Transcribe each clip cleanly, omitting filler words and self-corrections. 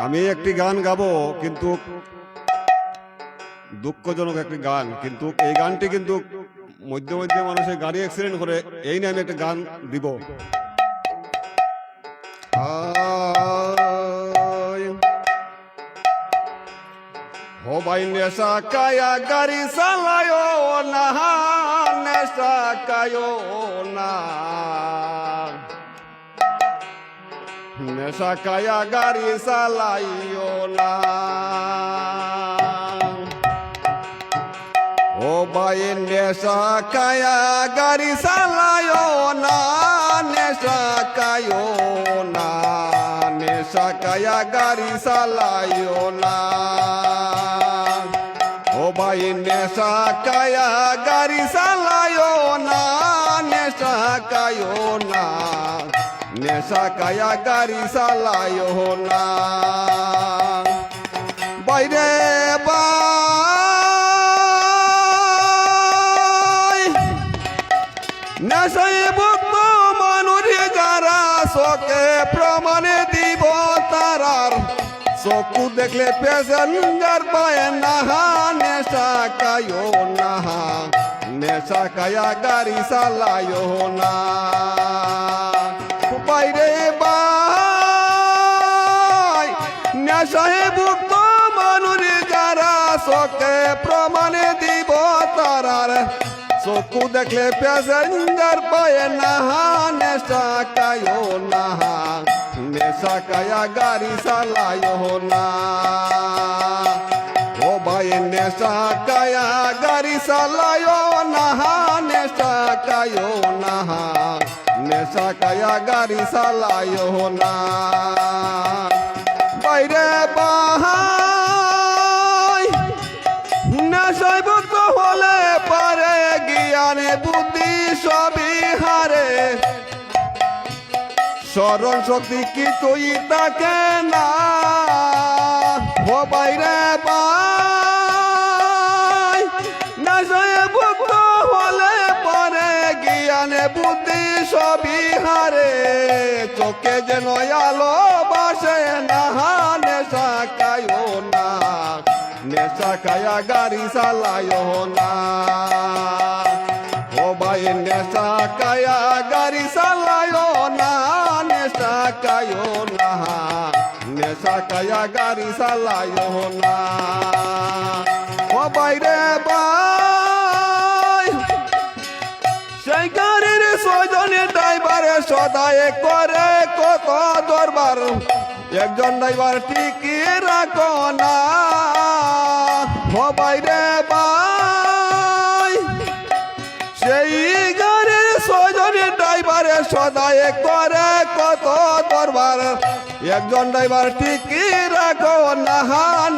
আমি একটি গান গাবো, কিন্তু দুঃখজনক একটি গান। কিন্তু এই গানটি কিন্তু মধ্যে মধ্যে মানুষের গাড়ি অ্যাক্সিডেন্ট করে, এই নিয়ে আমি একটা গান দিব। हो भाई नेशा काया गाड़ी चलायो ना, नेशा कायो ना, नेशा काया गाड़ी चलाइयो ना। ओ भाई नेशा काया गाड़ी चलायो ना, नेशा कायो ना, नेशा काया गाड़ी चलायो ना। ओ भाई नेशा काया गाड़ी चलायो ना, नेशा कायो ना, नेशा काया गाड़ी चलायो ना। বাইরে বাই নেশায় ভুক্ত মানুষ যারা চোখে প্রমাণে দিব তারার চকু দেখলে প্যাসেঞ্জার পায় না, নেশা কায়ো না, নেশা কায়া গাড়ি চালায়ো না। বাইরে বাই নেশায় ভুক্ত মানুষ যারা চোখে প্রমাণে দিব তারার চকু দেখলে প্যাসেঞ্জার পায় না, নেশা কায়ো না, নেশা কায়া গাড়ি চালায়ো না। ও ভাই নেশা কায়া গাড়ি চালায়ো না, নেশা কায়ো না, নেশা কায়া গাড়ি চালায়ো না। বাইরে বাহাই নেশায় ভুক্ত হলে পারে জ্ঞানে বুদ্ধি সবই হারে, স্মরণ শক্তি কিছুই থাকে না। ও বাইরে বাই নেশায় ভুক্ত হলে পারে জ্ঞানে বুদ্ধি সবই হারে, চোখে যেন আলো বাসে না, নেশা কায়ো না, নেশা কায়া গাড়ি চালায়ো না। ও ভাই নেশা কায়া গাড়ি চালায়ো না, নেশা কায়ো না, নেশা কায়া গাড়ি চালায়ো না। ও বাইরে বাই সেই গাড়ির ছয়জনের ড্রাইভারে সদায় করে কত দরবার, একজন ড্রাইভার টিকি রাখো না। ও বাইরে বাই সেই গাড়ির ছয়জনের ড্রাইভারে সদায় করে কত দরবার, একজন ড্রাইভার টিকি রাখো না,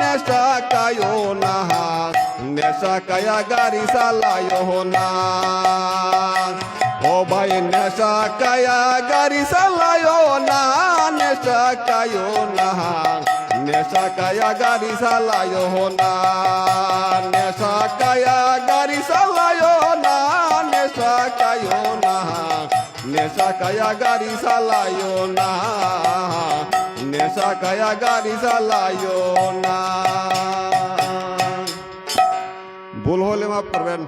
নেশা কায়ো না, নেশা কায়া গাড়ি চালায়ো না। ও ভাই নেশা কায়া গাড়ি চালায়ো না, নেশা কায়ো না, নেশা কায়া গাড়ি চালায়ো না, নেশা কায়া গাড়ি চালায়ো না, নেশা কায়ো না, নেশা কায়া গাড়ি চালায়ো না, নেশা কায়া গাড়ি চালায়ো না। ভুল হলে মাফ করবেন।